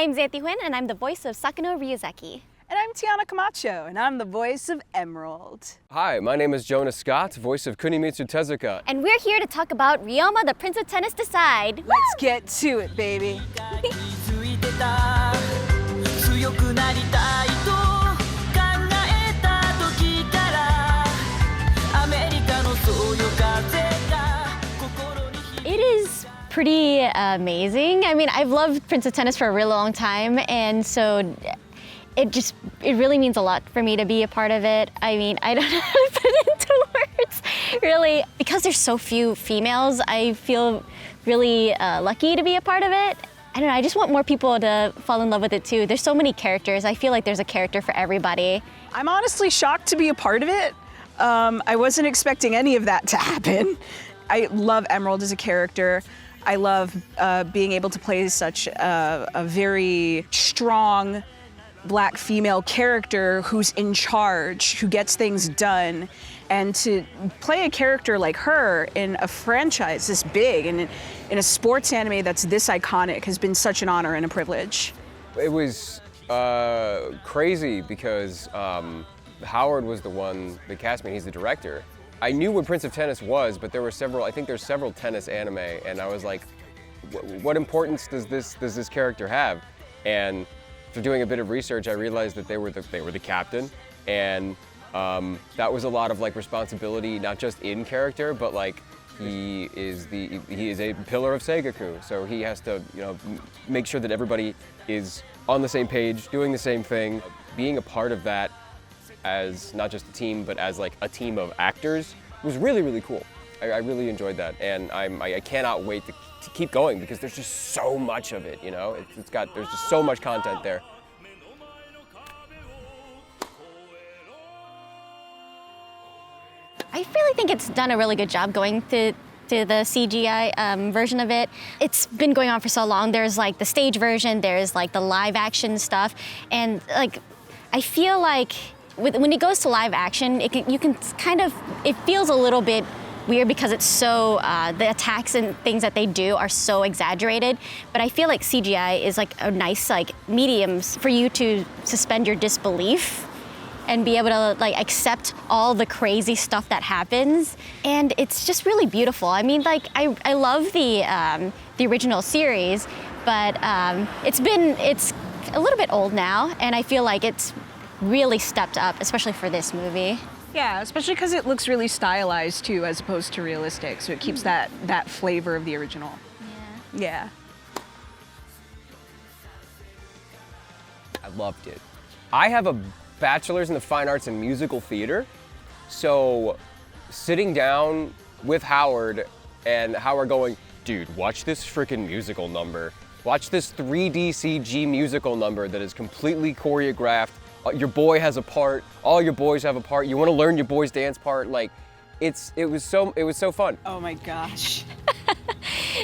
I'm Xanthe Huynh, and I'm the voice of Sakano Ryuzaki. And I'm Tiana Camacho, and I'm the voice of Emerald. Hi, my name is Jonah Scott, voice of Kunimitsu Tezuka. And we're here to talk about Ryoma, the Prince of Tennis Decide. Let's get to it, baby. It is pretty amazing. I mean, I've loved Prince of Tennis for a really long time, and so it really means a lot for me to be a part of it. I mean, I don't know how to put it into words, really. Because there's so few females, I feel really lucky to be a part of it. I don't know, I just want more people to fall in love with it too. There's so many characters. I feel like there's a character for everybody. I'm honestly shocked to be a part of it. I wasn't expecting any of that to happen. I love Emerald as a character. I love being able to play such a very strong Black female character who's in charge, who gets things done. And to play a character like her in a franchise this big and in a sports anime that's this iconic has been such an honor and a privilege. It was crazy because Howard was the cast me, he's the director. I knew what Prince of Tennis was, but there were several, I think there's several tennis anime, and I was like, what importance does this character have? And after doing a bit of research, I realized that they were the captain, and that was a lot of like responsibility, not just in character, but like he is a pillar of Seigaku, so he has to make sure that everybody is on the same page, doing the same thing. Being a part of that as not just a team, but as like a team of actors was really, really cool. I really enjoyed that, and I cannot wait to keep going because there's just so much of it, you know? There's just so much content there. I really think it's done a really good job going to the CGI version of it. It's been going on for so long. There's like the stage version, there's like the live action stuff, and like I feel like when it goes to live action, it feels a little bit weird because it's so, the attacks and things that they do are so exaggerated. But I feel like CGI is like a nice medium for you to suspend your disbelief and be able to like accept all the crazy stuff that happens. And it's just really beautiful. I mean, like I love the original series, but it's a little bit old now, and I feel like it's really stepped up, especially for this movie. Yeah, especially because it looks really stylized too, as opposed to realistic, so it keeps that flavor of the original. Yeah. I loved it. I have a bachelor's in the fine arts and musical theater, so sitting down with Howard and Howard going, dude, watch this freaking musical number. Watch this 3D CG musical number that is completely choreographed. Your boy has a part, all your boys have a part, you want to learn your boy's dance part, like, it was so fun. Oh my gosh.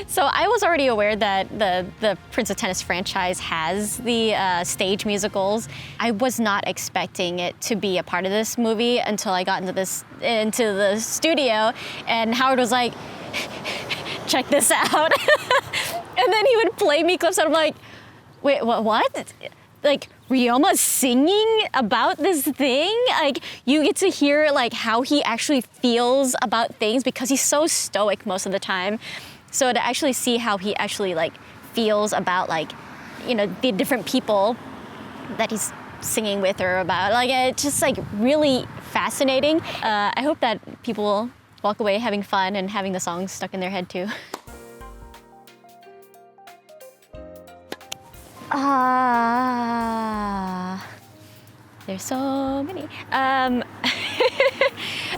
So I was already aware that the Prince of Tennis franchise has the stage musicals. I was not expecting it to be a part of this movie until I got into the studio, and Howard was like, check this out. And then he would play me clips, and I'm like, wait, what? Like, Ryoma's singing about this thing? Like, you get to hear like how he actually feels about things because he's so stoic most of the time. So to actually see how he actually like feels about like, the different people that he's singing with or about, like it's just like really fascinating. I hope that people will walk away having fun and having the songs stuck in their head too. There's so many.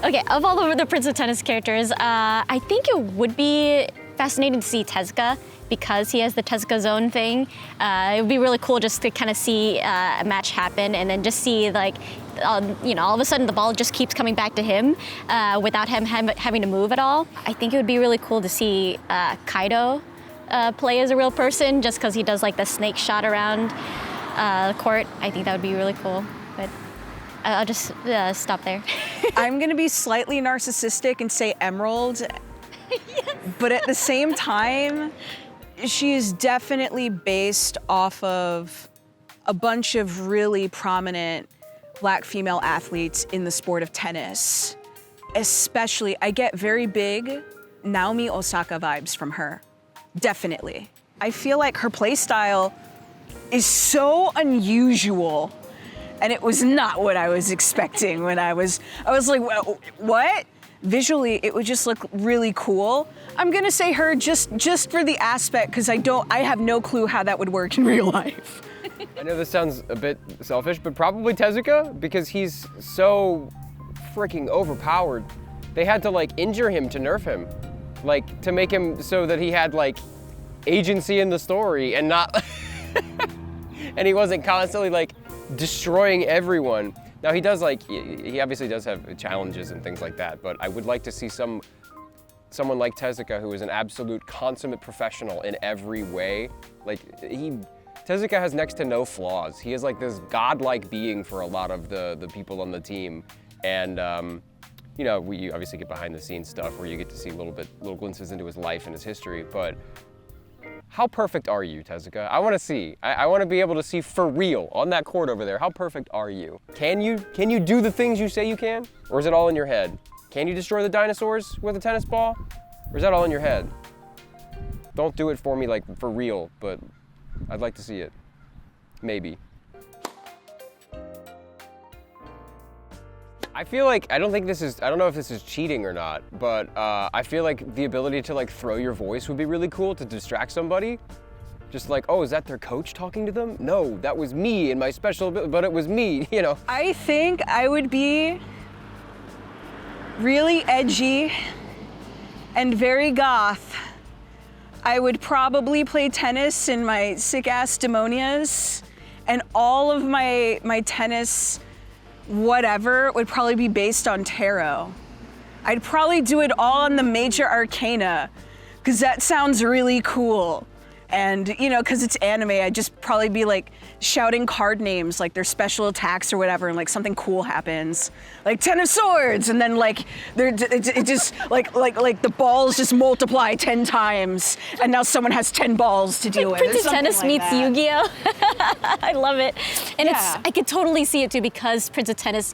Okay, of all of the Prince of Tennis characters, I think it would be fascinating to see Tezuka because he has the Tezuka zone thing. It would be really cool just to kind of see a match happen and then just see like, all of a sudden the ball just keeps coming back to him without him having to move at all. I think it would be really cool to see Kaido play as a real person just because he does like the snake shot around the court. I think that would be really cool, but I'll just stop there. I'm gonna be slightly narcissistic and say Emerald, yes. But at the same time, She is definitely based off of a bunch of really prominent Black female athletes in the sport of tennis. Especially, I get very big Naomi Osaka vibes from her, definitely. I feel like her play style is so unusual, and it was not what I was expecting when I was like, what? Visually, it would just look really cool. I'm gonna say her just for the aspect, because I have no clue how that would work in real life. I know this sounds a bit selfish, but probably Tezuka, because he's so freaking overpowered. They had to like injure him to nerf him, like to make him so that he had like agency in the story and not, and he wasn't constantly like destroying everyone. Now he does like, he obviously does have challenges and things like that, but I would like to see someone like Tezuka who is an absolute consummate professional in every way. Like Tezuka has next to no flaws. He is like this godlike being for a lot of the people on the team. And you know, we obviously get behind the scenes stuff where you get to see little glimpses into his life and his history, but how perfect are you, Tezuka? I want to see. I want to be able to see for real on that court over there. How perfect are you? Can you do the things you say you can? Or is it all in your head? Can you destroy the dinosaurs with a tennis ball? Or is that all in your head? Don't do it for me like for real, but I'd like to see it. Maybe. I feel like, I don't know if this is cheating or not, but I feel like the ability to like throw your voice would be really cool to distract somebody. Just like, oh, is that their coach talking to them? No, that was me and my special ability, but it was me, you know. I think I would be really edgy and very goth. I would probably play tennis in my sick-ass demonias, and all of my tennis whatever would probably be based on tarot. I'd probably do it all on the major arcana, because that sounds really cool. And, you know, because it's anime, I'd just probably be like shouting card names, like their special attacks or whatever, and like something cool happens. Like 10 of swords, and then like it just like the balls just multiply 10 times, and now someone has 10 balls to deal with. Prince of Tennis like meets that. Yu-Gi-Oh! I love it. And Yeah. I could totally see it too, because Prince of Tennis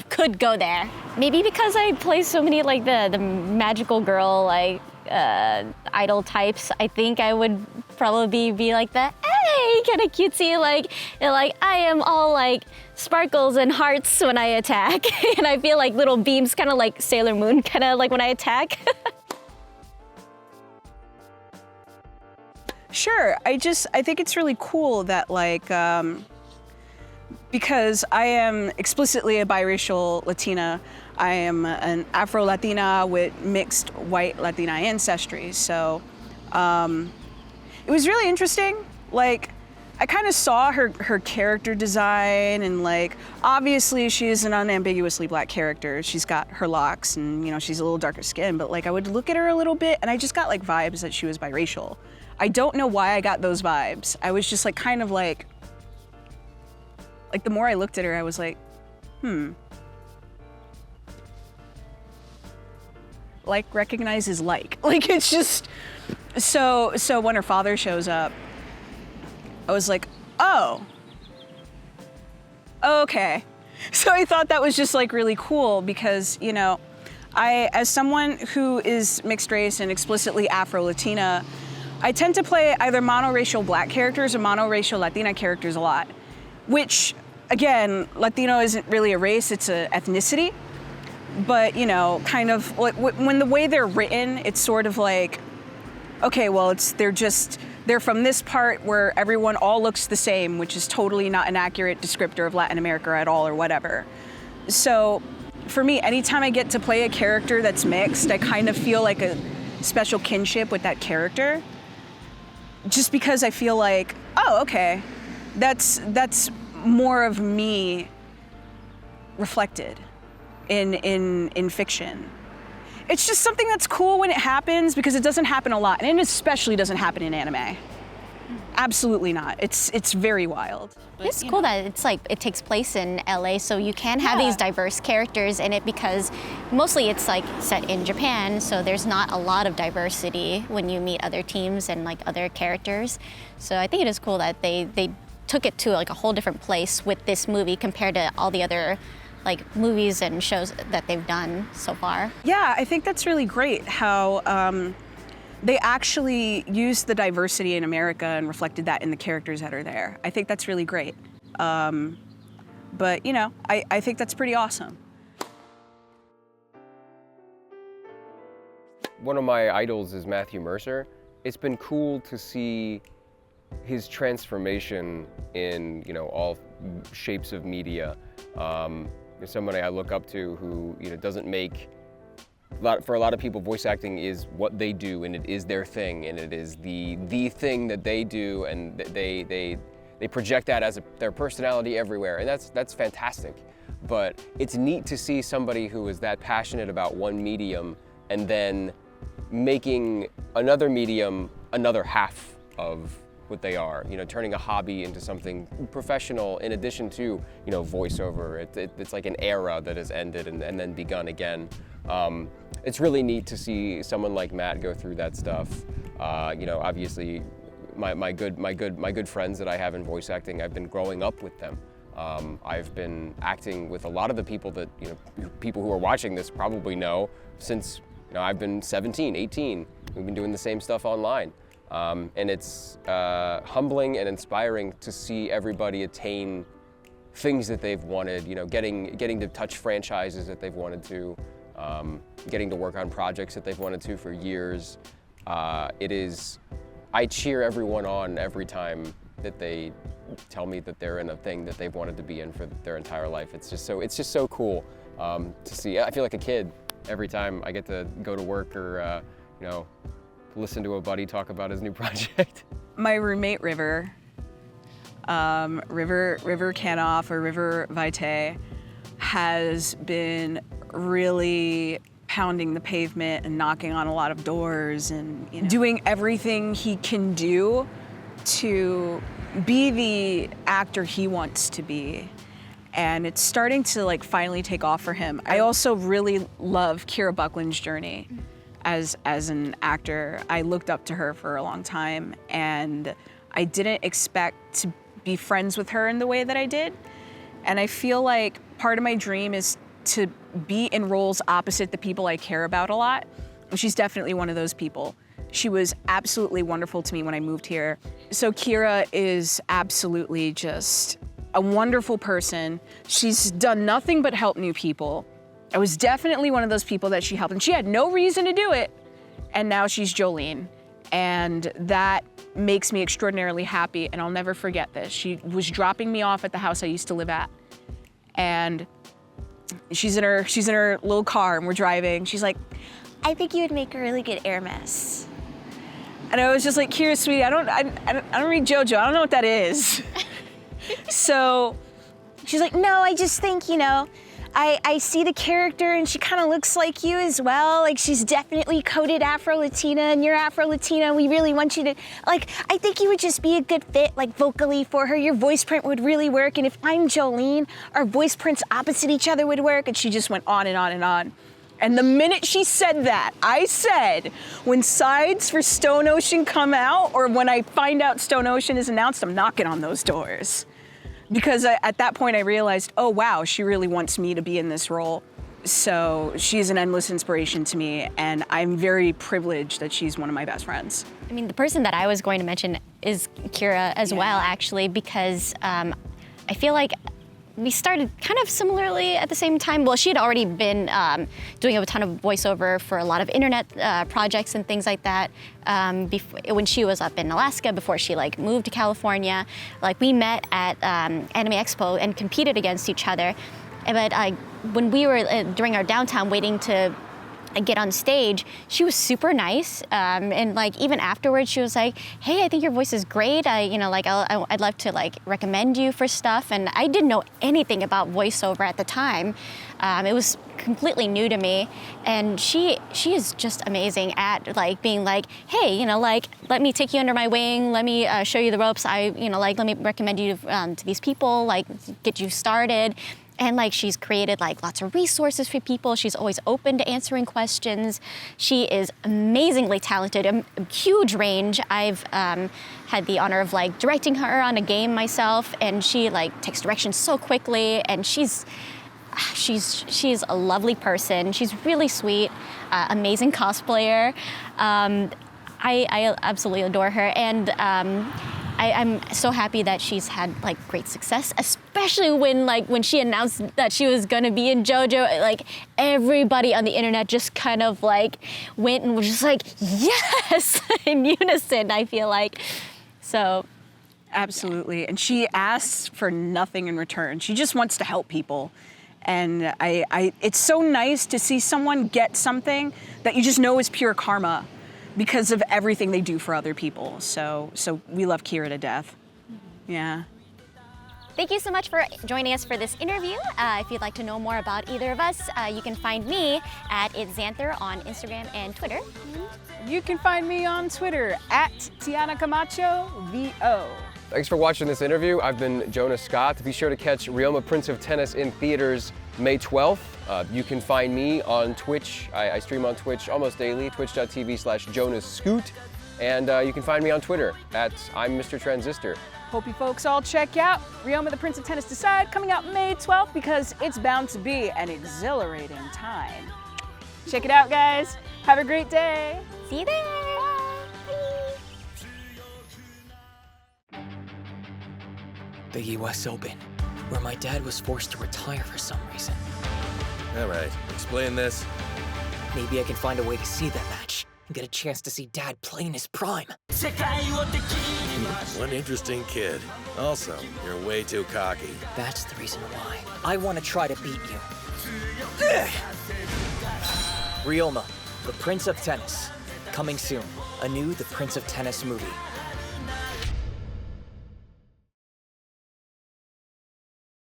could go there. Maybe because I play so many like the magical girl like idol types, I think I would probably be like the hey kind of cutesy, like I am all like sparkles and hearts when I attack. And I feel like little beams, kind of like Sailor Moon, kind of like when I attack. Sure, I think it's really cool that like, because I am explicitly a biracial Latina, I am an Afro-Latina with mixed white Latina ancestry, so it was really interesting. Like, I kind of saw her character design, and like, obviously she is an unambiguously Black character. She's got her locks and, you know, she's a little darker skin, but like I would look at her a little bit and I just got like vibes that she was biracial. I don't know why I got those vibes. I was just like kind of like the more I looked at her, I was like, like recognizes like. Like it's just, so when her father shows up, I was like, oh, okay. So I thought that was just like really cool because, you know, as someone who is mixed race and explicitly Afro-Latina, I tend to play either monoracial Black characters or monoracial Latina characters a lot, which, again, Latino isn't really a race, it's an ethnicity. But, you know, kind of, like, when the way they're written, it's sort of like, okay, well, they're from this part where everyone all looks the same, which is totally not an accurate descriptor of Latin America at all or whatever. So, for me, anytime I get to play a character that's mixed, I kind of feel like a special kinship with that character. Just because I feel like, oh, okay, that's more of me reflected in fiction. It's just something that's cool when it happens because it doesn't happen a lot, and it especially doesn't happen in anime. Absolutely not. It's very wild. It's cool that it's like it takes place in LA, so you can have these diverse characters in it because mostly it's like set in Japan, so there's not a lot of diversity when you meet other teams and like other characters. So I think it is cool that they took it to like a whole different place with this movie compared to all the other like movies and shows that they've done so far. Yeah, I think that's really great how they actually used the diversity in America and reflected that in the characters that are there. I think that's really great. But, you know, I think that's pretty awesome. One of my idols is Matthew Mercer. It's been cool to see his transformation in, you know, all shapes of media. Somebody I look up to who, you know, doesn't make for a lot of people, voice acting is what they do, and it is their thing, and it is the thing that they do, and they project that as their personality everywhere, and that's fantastic. But it's neat to see somebody who is that passionate about one medium and then making another medium another half of what they are, you know, turning a hobby into something professional in addition to, you know, voiceover. It's like an era that has ended and then begun again. It's really neat to see someone like Matt go through that stuff. You know, obviously, my good friends that I have in voice acting, I've been growing up with them. I've been acting with a lot of the people that, you know, people who are watching this probably know since, you know, I've been 17, 18. We've been doing the same stuff online. And it's humbling and inspiring to see everybody attain things that they've wanted, you know, getting to touch franchises that they've wanted to, getting to work on projects that they've wanted to for years. I cheer everyone on every time that they tell me that they're in a thing that they've wanted to be in for their entire life. It's just so cool to see. I feel like a kid every time I get to go to work or, you know, listen to a buddy talk about his new project. My roommate River Canoff or River Vitae has been really pounding the pavement and knocking on a lot of doors and, you know, doing everything he can do to be the actor he wants to be. And it's starting to like finally take off for him. I also really love Kira Buckland's journey as an actor. I looked up to her for a long time, and I didn't expect to be friends with her in the way that I did. And I feel like part of my dream is to be in roles opposite the people I care about a lot. And she's definitely one of those people. She was absolutely wonderful to me when I moved here. So Kira is absolutely just a wonderful person. She's done nothing but help new people. I was definitely one of those people that she helped, and she had no reason to do it. And now she's Jolene. And that makes me extraordinarily happy, and I'll never forget this. She was dropping me off at the house I used to live at. And she's in her little car, and we're driving. She's like, "I think you would make a really good Hermes." And I was just like, "Kira, sweetie, I don't read JoJo. I don't know what that is." So she's like, "No, I just think, you know, I see the character and she kind of looks like you as well. Like, she's definitely coded Afro-Latina and you're Afro-Latina. We really want you to, like, I think you would just be a good fit, like, vocally for her. Your voice print would really work. And if I'm Jolene, our voice prints opposite each other would work." And she just went on and on and on. And the minute she said that, I said, when sides for Stone Ocean come out, or when I find out Stone Ocean is announced, I'm knocking on those doors. Because at that point I realized, oh wow, she really wants me to be in this role. So she's an endless inspiration to me, and I'm very privileged that she's one of my best friends. I mean, the person that I was going to mention is Kira as well, actually, because I feel like we started kind of similarly at the same time. Well, she had already been doing a ton of voiceover for a lot of internet projects and things like that when she was up in Alaska before she like moved to California. Like, we met at Anime Expo and competed against each other. But when we were during our downtime waiting to I get on stage, she was super nice, and like even afterwards, she was like, "Hey, I think your voice is great. I'd love to like recommend you for stuff." And I didn't know anything about voiceover at the time. It was completely new to me, and she is just amazing at like being like, "Hey, like let me take you under my wing. Let me show you the ropes. Let me recommend you to these people. Like get you started." And like she's created like lots of resources for people. She's always open to answering questions. She is amazingly talented, a huge range. I've had the honor of like directing her on a game myself, and she like takes directions so quickly, and she's a lovely person. She's really sweet, amazing cosplayer. I absolutely adore her, and I'm so happy that she's had like great success, especially when she announced that she was gonna be in JoJo. Like everybody on the internet just kind of like went and was just like, yes, in unison. I feel like so. Absolutely, and she asks for nothing in return. She just wants to help people. And it's so nice to see someone get something that you just know is pure karma because of everything they do for other people. So we love Kira to death. Yeah. Thank you so much for joining us for this interview. If you'd like to know more about either of us, you can find me at Xanthe on Instagram and Twitter. You can find me on Twitter at Tiana Camacho VO. Thanks for watching this interview. I've been Jonah Scott. Be sure to catch Ryoma Prince of Tennis in theaters May 12th. You can find me on Twitch. I stream on Twitch almost daily, twitch.tv/JonahScoot. And you can find me on Twitter at I'm Mr. Transistor. Hope you folks all check out Ryoma the Prince of Tennis Decide, coming out May 12th, because it's bound to be an exhilarating time. Check it out, guys. Have a great day. See you there. The US Open, where my dad was forced to retire for some reason. All right, explain this. Maybe I can find a way to see that match and get a chance to see Dad play in his prime. One interesting kid. Also, you're way too cocky. That's the reason why I want to try to beat you. Ryoma, the Prince of Tennis. Coming soon, a new The Prince of Tennis movie.